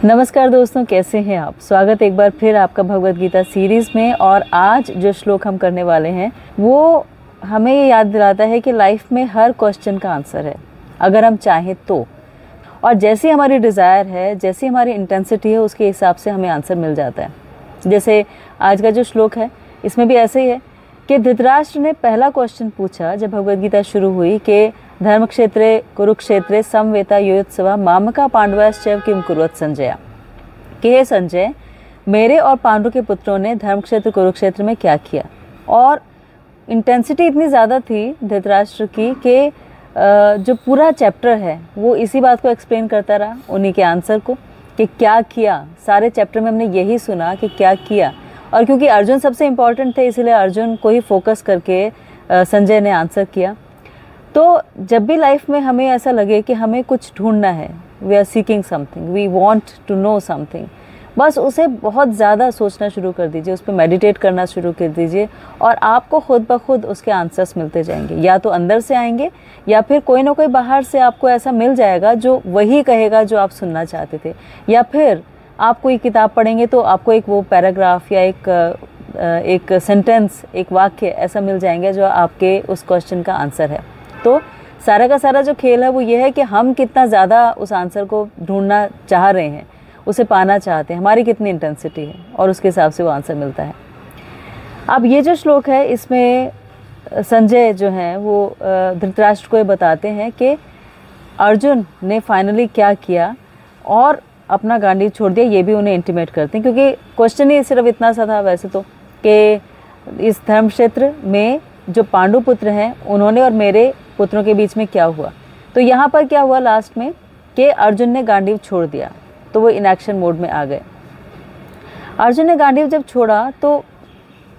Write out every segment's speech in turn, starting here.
नमस्कार दोस्तों, कैसे हैं आप। स्वागत एक बार फिर आपका भगवद गीता सीरीज़ में। और आज जो श्लोक हम करने वाले हैं वो हमें ये याद दिलाता है कि लाइफ में हर क्वेश्चन का आंसर है अगर हम चाहें तो। और जैसी हमारी डिज़ायर है, जैसी हमारी इंटेंसिटी है, उसके हिसाब से हमें आंसर मिल जाता है। जैसे आज का जो श्लोक है इसमें भी ऐसे ही है कि धृतराष्ट्र ने पहला क्वेश्चन पूछा जब भगवद गीता शुरू हुई कि धर्मक्षेत्रे कुरुक्षेत्रे समवेता योत्सवा मामका पांडवाश्चैव किम कुर्वत संजय, कि हे संजय, मेरे और पांडु के पुत्रों ने धर्मक्षेत्र कुरुक्षेत्र में क्या किया। और इंटेंसिटी इतनी ज़्यादा थी धृतराष्ट्र की कि जो पूरा चैप्टर है वो इसी बात को एक्सप्लेन करता रहा, उन्हीं के आंसर को कि क्या किया। सारे चैप्टर में हमने यही सुना कि क्या किया। और क्योंकि अर्जुन सबसे इम्पॉर्टेंट थे इसलिए अर्जुन को ही फोकस करके संजय ने आंसर किया। तो जब भी लाइफ में हमें ऐसा लगे कि हमें कुछ ढूंढना है, we are seeking something, we want to know something, बस उसे बहुत ज़्यादा सोचना शुरू कर दीजिए, उस पर मेडिटेट करना शुरू कर दीजिए और आपको खुद ब खुद उसके आंसर्स मिलते जाएंगे। या तो अंदर से आएंगे या फिर कोई ना कोई बाहर से आपको ऐसा मिल जाएगा जो वही कहेगा जो आप सुनना चाहते थे। या फिर आप कोई किताब पढ़ेंगे तो आपको एक वो पैराग्राफ या एक सेंटेंस, एक वाक्य ऐसा मिल जाएंगे जो आपके उस क्वेश्चन का आंसर है। तो सारा का सारा जो खेल है वो ये है कि हम कितना ज़्यादा उस आंसर को ढूंढना चाह रहे हैं, उसे पाना चाहते हैं, हमारी कितनी इंटेंसिटी है और उसके हिसाब से वो आंसर मिलता है। अब ये जो श्लोक है इसमें संजय जो हैं वो धृतराष्ट्र को ये बताते हैं कि अर्जुन ने फाइनली क्या किया और अपना गांडीव छोड़ दिया। ये भी उन्हें इंटीमेट करते हैं क्योंकि क्वेश्चन ही सिर्फ इतना सा था वैसे तो कि इस धर्म क्षेत्र में जो पांडु पुत्र हैं उन्होंने और मेरे पुत्रों के बीच में क्या हुआ। तो यहाँ पर क्या हुआ लास्ट में कि अर्जुन ने गांडीव छोड़ दिया, तो वो इनएक्शन मोड में आ गए। अर्जुन ने गांडीव जब छोड़ा तो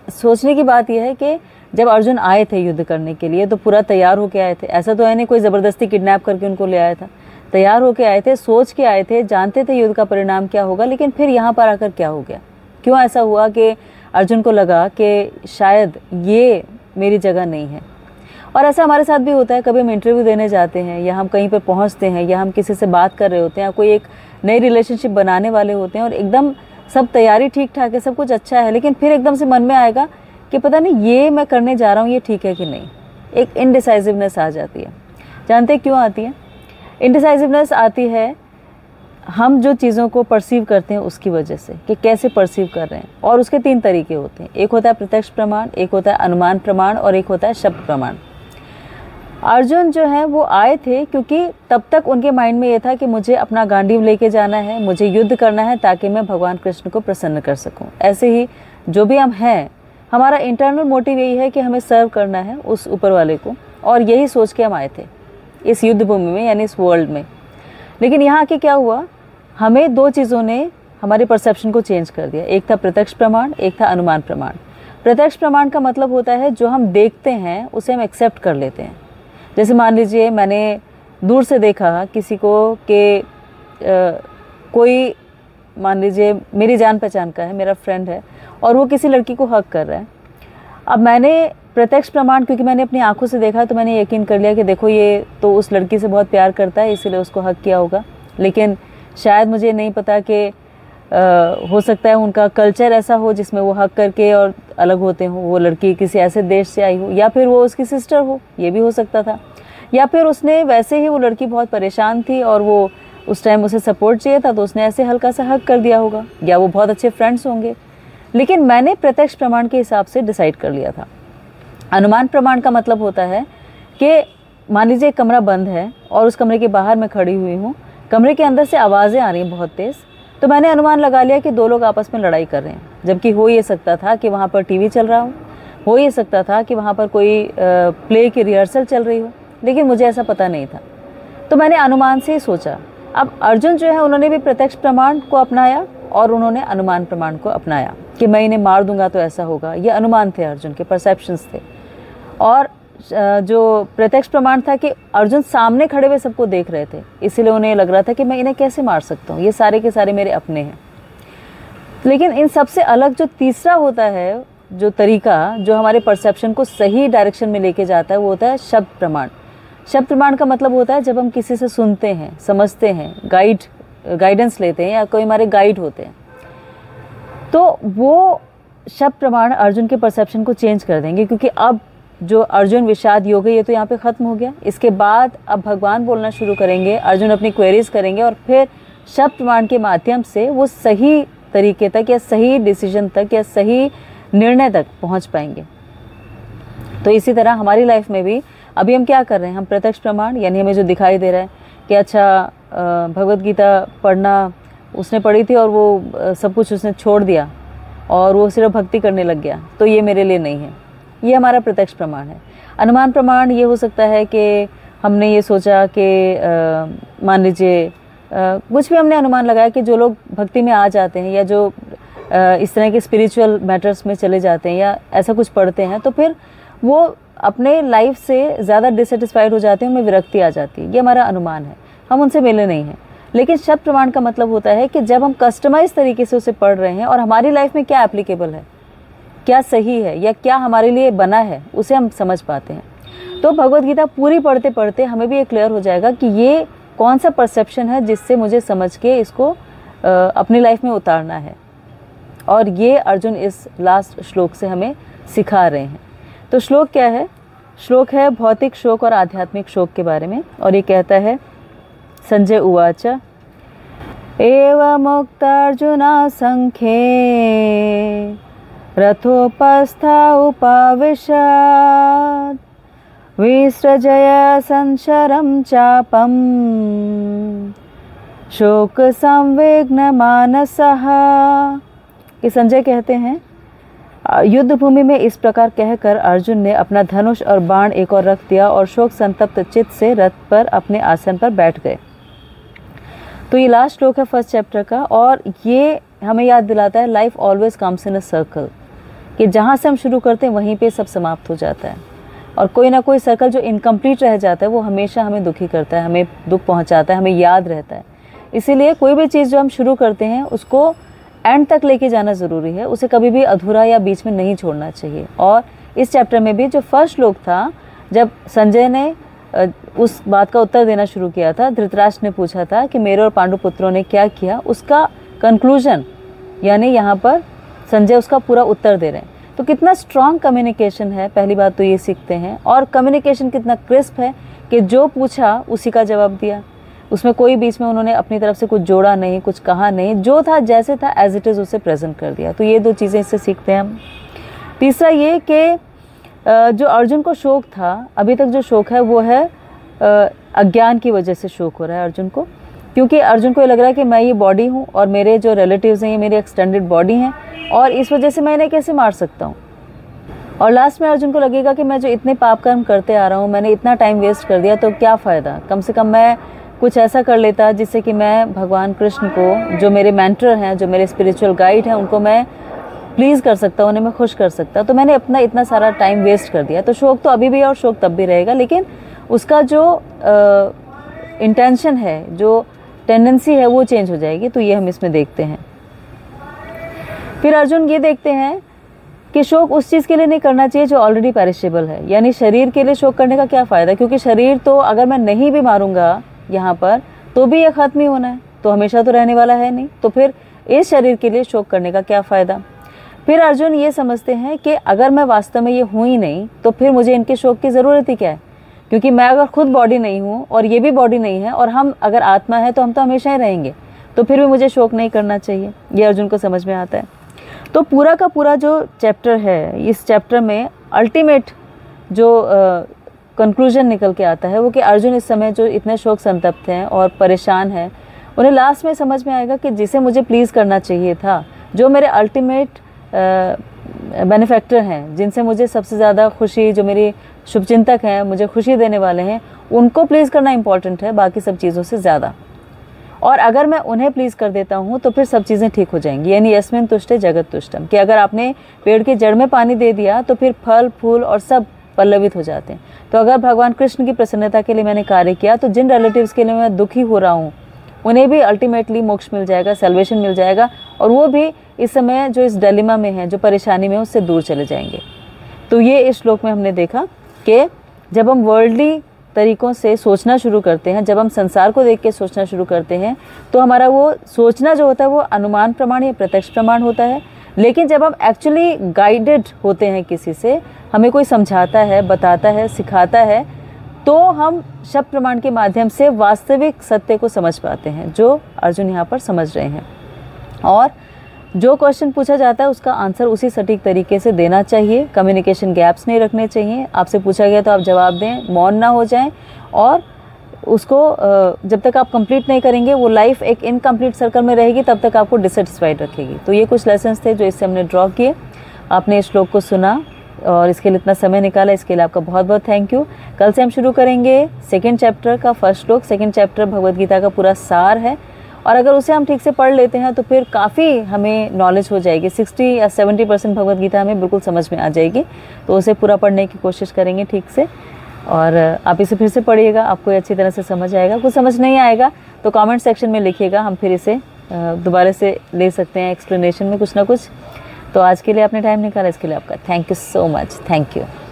सोचने की बात यह है कि जब अर्जुन आए थे युद्ध करने के लिए तो पूरा तैयार होके आए थे। ऐसा तो है नहीं कोई ज़बरदस्ती किडनैप करके उनको ले आया था, तैयार होके आए थे, सोच के आए थे, जानते थे युद्ध का परिणाम क्या होगा। लेकिन फिर यहाँ पर आकर क्या हो गया, क्यों ऐसा हुआ कि अर्जुन को लगा कि शायद ये मेरी जगह नहीं है। और ऐसा हमारे साथ भी होता है, कभी हम इंटरव्यू देने जाते हैं या हम कहीं पर पहुंचते हैं या हम किसी से बात कर रहे होते हैं या कोई एक नई रिलेशनशिप बनाने वाले होते हैं और एकदम सब तैयारी ठीक ठाक है, सब कुछ अच्छा है, लेकिन फिर एकदम से मन में आएगा कि पता नहीं ये मैं करने जा रहा हूँ ये ठीक है कि नहीं। एक इनडिसाइसिवनेस आ जाती है। जानते हैं क्यों आती है इनडिसाइसिवनेस? आती है हम जो चीज़ों को परसीव करते हैं उसकी वजह से, कि कैसे परसीव कर रहे हैं। और उसके तीन तरीके होते हैं, एक होता है प्रत्यक्ष प्रमाण, एक होता है अनुमान प्रमाण और एक होता है शब्द प्रमाण। अर्जुन जो है वो आए थे क्योंकि तब तक उनके माइंड में ये था कि मुझे अपना गांडीव लेके जाना है, मुझे युद्ध करना है ताकि मैं भगवान कृष्ण को प्रसन्न कर सकूं। ऐसे ही जो भी हम हैं, हमारा इंटरनल मोटिव यही है कि हमें सर्व करना है उस ऊपर वाले को, और यही सोच के हम आए थे इस युद्ध भूमि में यानी इस वर्ल्ड में। लेकिन यहाँ के क्या हुआ, हमें दो चीज़ों ने हमारी परसेप्शन को चेंज कर दिया। एक था प्रत्यक्ष प्रमाण, एक था अनुमान प्रमाण। प्रत्यक्ष प्रमाण का मतलब होता है जो हम देखते हैं उसे हम एक्सेप्ट कर लेते हैं। जैसे मान लीजिए मैंने दूर से देखा किसी को कि कोई मान लीजिए मेरी जान पहचान का है, मेरा फ्रेंड है और वो किसी लड़की को हक कर रहा है। अब मैंने प्रत्यक्ष प्रमाण क्योंकि मैंने अपनी आंखों से देखा तो मैंने यकीन कर लिया कि देखो ये तो उस लड़की से बहुत प्यार करता है इसीलिए उसको हक किया होगा। लेकिन शायद मुझे नहीं पता कि हो सकता है उनका कल्चर ऐसा हो जिसमें वो हक करके और अलग होते हों, वो लड़की किसी ऐसे देश से आई हो या फिर वो उसकी सिस्टर हो, ये भी हो सकता था। या फिर उसने वैसे ही, वो लड़की बहुत परेशान थी और वो उस टाइम उसे सपोर्ट चाहिए था तो उसने ऐसे हल्का सा हक कर दिया होगा, या वो बहुत अच्छे फ्रेंड्स होंगे। लेकिन मैंने प्रत्यक्ष प्रमाण के हिसाब से डिसाइड कर लिया था। अनुमान प्रमाण का मतलब होता है कि मान लीजिए एक कमरा बंद है और उस कमरे के बाहर मैं खड़ी हुई हूँ, कमरे के अंदर से आवाज़ें आ रही हैं बहुत तेज़, तो मैंने अनुमान लगा लिया कि दो लोग आपस में लड़ाई कर रहे हैं। जबकि हो ये सकता था कि वहाँ पर टीवी चल रहा हो ये सकता था कि वहाँ पर कोई प्ले की रिहर्सल चल रही हो, लेकिन मुझे ऐसा पता नहीं था। तो मैंने अनुमान से ही सोचा। अब अर्जुन जो है उन्होंने भी प्रत्यक्ष प्रमाण को अपनाया और उन्होंने अनुमान प्रमाण को अपनाया कि मैं इन्हें मार दूंगा तो ऐसा होगा। ये अनुमान थे, अर्जुन के परसेप्शंस थे। और जो प्रत्यक्ष प्रमाण था कि अर्जुन सामने खड़े हुए सबको देख रहे थे, इसीलिए उन्हें लग रहा था कि मैं इन्हें कैसे मार सकता हूँ, ये सारे के सारे मेरे अपने हैं। लेकिन इन सबसे अलग जो तीसरा होता है, जो तरीका जो हमारे परसेप्शन को सही डायरेक्शन में लेके जाता है, वो होता है शब्द प्रमाण। शब्द प्रमाण का मतलब होता है जब हम किसी से सुनते हैं, समझते हैं, गाइड गाइडेंस लेते हैं या कोई हमारे गाइड होते हैं, तो वो शब्द प्रमाण अर्जुन के परसेप्शन को चेंज कर देंगे, क्योंकि अब जो अर्जुन विषाद योग है ये तो यहाँ पे ख़त्म हो गया। इसके बाद अब भगवान बोलना शुरू करेंगे, अर्जुन अपनी क्वेरीज करेंगे और फिर शब्द प्रमाण के माध्यम से वो सही तरीके तक या सही डिसीजन तक या सही निर्णय तक पहुँच पाएंगे। तो इसी तरह हमारी लाइफ में भी अभी हम क्या कर रहे हैं, हम प्रत्यक्ष प्रमाण यानी हमें जो दिखाई दे रहा है कि अच्छा भगवत गीता पढ़ना उसने पढ़ी थी और वो सब कुछ उसने छोड़ दिया और वो सिर्फ भक्ति करने लग गया, तो ये मेरे लिए नहीं है, ये हमारा प्रत्यक्ष प्रमाण है। अनुमान प्रमाण ये हो सकता है कि हमने ये सोचा कि मान लीजिए कुछ भी हमने अनुमान लगाया कि जो लोग भक्ति में आ जाते हैं या जो इस तरह के स्पिरिचुअल मैटर्स में चले जाते हैं या ऐसा कुछ पढ़ते हैं, तो फिर वो अपने लाइफ से ज़्यादा डिससेटिस्फाइड हो जाते हैं, उनमें विरक्ति आ जाती है। ये हमारा अनुमान है, हम उनसे मिले नहीं हैं। लेकिन शब्द प्रमाण का मतलब होता है कि जब हम कस्टमाइज तरीके से उसे पढ़ रहे हैं और हमारी लाइफ में क्या एप्लीकेबल है, क्या सही है या क्या हमारे लिए बना है, उसे हम समझ पाते हैं। तो भगवत गीता पूरी पढ़ते पढ़ते हमें भी ये क्लियर हो जाएगा कि ये कौन सा परसेप्शन है जिससे मुझे समझ के इसको अपनी लाइफ में उतारना है। और ये अर्जुन इस लास्ट श्लोक से हमें सिखा रहे हैं। तो श्लोक क्या है? श्लोक है भौतिक शोक और आध्यात्मिक शोक के बारे में, और ये कहता है संजय उवाच एवमुक्तार्जुना संख्ये रथोपस्थ उपाविशत् विसृजय संशरं चापं शोक संविघ्न मानसः। कि संजय कहते हैं युद्ध भूमि में इस प्रकार कहकर अर्जुन ने अपना धनुष और बाण एक और रख दिया और शोक संतप्त चित्त से रथ पर अपने आसन पर बैठ गए। तो ये लास्ट श्लोक है फर्स्ट चैप्टर का, और ये हमें याद दिलाता है life always comes in a circle, कि जहाँ से हम शुरू करते हैं वहीं पे सब समाप्त हो जाता है, और कोई ना कोई सर्कल जो इनकम्प्लीट रह जाता है वो हमेशा हमें दुखी करता है, हमें दुख पहुँचाता है, हमें याद रहता है। इसीलिए कोई भी चीज़ जो हम शुरू करते हैं उसको एंड तक लेके जाना ज़रूरी है, उसे कभी भी अधूरा या बीच में नहीं छोड़ना चाहिए। और इस चैप्टर में भी जो फर्स्ट श्लोक था, जब संजय ने उस बात का उत्तर देना शुरू किया था, धृतराष्ट्र ने पूछा था कि मेरे और पांडु पुत्रों ने क्या किया, उसका कंक्लूजन यानी यहाँ पर संजय उसका पूरा उत्तर दे रहे हैं। तो कितना स्ट्रॉन्ग कम्युनिकेशन है, पहली बात तो ये सीखते हैं। और कम्युनिकेशन कितना क्रिस्प है कि जो पूछा उसी का जवाब दिया, उसमें कोई बीच में उन्होंने अपनी तरफ से कुछ जोड़ा नहीं, कुछ कहा नहीं, जो था जैसे था एज इट इज़ उसे प्रेजेंट कर दिया। तो ये दो चीज़ें इससे सीखते हैं हम। तीसरा ये कि जो अर्जुन को शोक था, अभी तक जो शोक है वो है अज्ञान की वजह से शोक हो रहा है अर्जुन को, क्योंकि अर्जुन को ये लग रहा है कि मैं ये बॉडी हूँ और मेरे जो रिलेटिव्स हैं ये मेरी एक्सटेंडेड बॉडी हैं, और इस वजह से मैं इन्हें कैसे मार सकता हूँ। और लास्ट में अर्जुन को लगेगा कि मैं जो इतने पाप कर्म करते आ रहा हूँ, मैंने इतना टाइम वेस्ट कर दिया, तो क्या फ़ायदा, कम से कम मैं कुछ ऐसा कर लेता जिससे कि मैं भगवान कृष्ण को, जो मेरे मेंटर हैं, जो मेरे स्पिरिचुअल गाइड हैं, उनको मैं प्लीज़ कर सकता, उन्हें मैं खुश कर सकता। तो मैंने अपना इतना सारा टाइम वेस्ट कर दिया। तो शोक तो अभी भी है और शोक तब भी रहेगा, लेकिन उसका जो इंटेंशन है, जो टेंडेंसी है, वो चेंज हो जाएगी। तो ये हम इसमें देखते हैं। फिर अर्जुन ये देखते हैं कि शोक उस चीज़ के लिए नहीं करना चाहिए जो ऑलरेडी पेरिशेबल है, यानी शरीर के लिए शोक करने का क्या फ़ायदा, क्योंकि शरीर तो अगर मैं नहीं भी मारूंगा यहाँ पर तो भी ये ख़त्म ही होना है, तो हमेशा तो रहने वाला है नहीं। तो फिर इस शरीर के लिए शोक करने का क्या फ़ायदा। फिर अर्जुन ये समझते हैं कि अगर मैं वास्तव में ये हूँ ही नहीं तो फिर मुझे इनके शोक की ज़रूरत ही क्या है, क्योंकि मैं अगर खुद बॉडी नहीं हूँ और ये भी बॉडी नहीं है और हम अगर आत्मा है तो हम तो हमेशा ही रहेंगे, तो फिर भी मुझे शोक नहीं करना चाहिए। ये अर्जुन को समझ में आता है। तो पूरा का पूरा जो चैप्टर है, इस चैप्टर में अल्टीमेट जो कंक्लूजन निकल के आता है वो कि अर्जुन इस समय जो इतने शोक संतप्त हैं और परेशान हैं, उन्हें लास्ट में समझ में आएगा कि जिसे मुझे प्लीज़ करना चाहिए था, जो मेरे अल्टीमेट बेनिफैक्टर हैं, जिनसे मुझे सबसे ज़्यादा खुशी, जो मेरी शुभचिंतक हैं, मुझे खुशी देने वाले हैं, उनको प्लीज़ करना इम्पॉर्टेंट है बाकी सब चीज़ों से ज़्यादा। और अगर मैं उन्हें प्लीज़ कर देता हूँ तो फिर सब चीज़ें ठीक हो जाएंगी, यानी यस्मिन् तुष्टे जगत तुष्टम, कि अगर आपने पेड़ की जड़ में पानी दे दिया तो फिर फल फूल और सब पल्लवित हो जाते हैं। तो अगर भगवान कृष्ण की प्रसन्नता के लिए मैंने कार्य किया तो जिन रिलेटिव्स के लिए मैं दुखी हो रहा हूँ उन्हें भी अल्टीमेटली मोक्ष मिल जाएगा, सेल्वेशन मिल जाएगा, और वो भी इस समय जो इस डिलेमा में है, जो परेशानी में है, उससे दूर चले जाएंगे। तो ये इस श्लोक में हमने देखा कि जब हम वर्ल्डली तरीक़ों से सोचना शुरू करते हैं, जब हम संसार को देख के सोचना शुरू करते हैं, तो हमारा वो सोचना जो होता है वो अनुमान प्रमाण या प्रत्यक्ष प्रमाण होता है। लेकिन जब हम एक्चुअली गाइडेड होते हैं, किसी से हमें कोई समझाता है, बताता है, सिखाता है, तो हम शब्द प्रमाण के माध्यम से वास्तविक सत्य को समझ पाते हैं, जो अर्जुन यहाँ पर समझ रहे हैं। और जो क्वेश्चन पूछा जाता है उसका आंसर उसी सटीक तरीके से देना चाहिए, कम्युनिकेशन गैप्स नहीं रखने चाहिए। आपसे पूछा गया तो आप जवाब दें, मौन ना हो जाएं, और उसको जब तक आप कंप्लीट नहीं करेंगे वो लाइफ एक इनकम्प्लीट सर्कल में रहेगी, तब तक आपको डिससेटिस्फाइड रखेगी। तो ये कुछ लेसन्स थे जो इससे हमने ड्रॉ किए। आपने इस श्लोक को सुना और इसके लिए इतना समय निकाला, इसके लिए आपका बहुत बहुत थैंक यू। कल से हम शुरू करेंगे सेकेंड चैप्टर का फर्स्ट श्लोक। सेकेंड चैप्टर भगवद गीता का पूरा सार है, और अगर उसे हम ठीक से पढ़ लेते हैं तो फिर काफ़ी हमें नॉलेज हो जाएगी। 60 या 70% भगवद गीता हमें बिल्कुल समझ में आ जाएगी। तो उसे पूरा पढ़ने की कोशिश करेंगे ठीक से, और आप इसे फिर से पढ़िएगा, आपको अच्छी तरह से समझ आएगा। कुछ समझ नहीं आएगा तो कमेंट सेक्शन में लिखिएगा, हम फिर इसे दोबारा से ले सकते हैं एक्सप्लेनेशन में कुछ ना कुछ। तो आज के लिए आपने टाइम निकाला, इसके लिए आपका thank you so much. Thank you.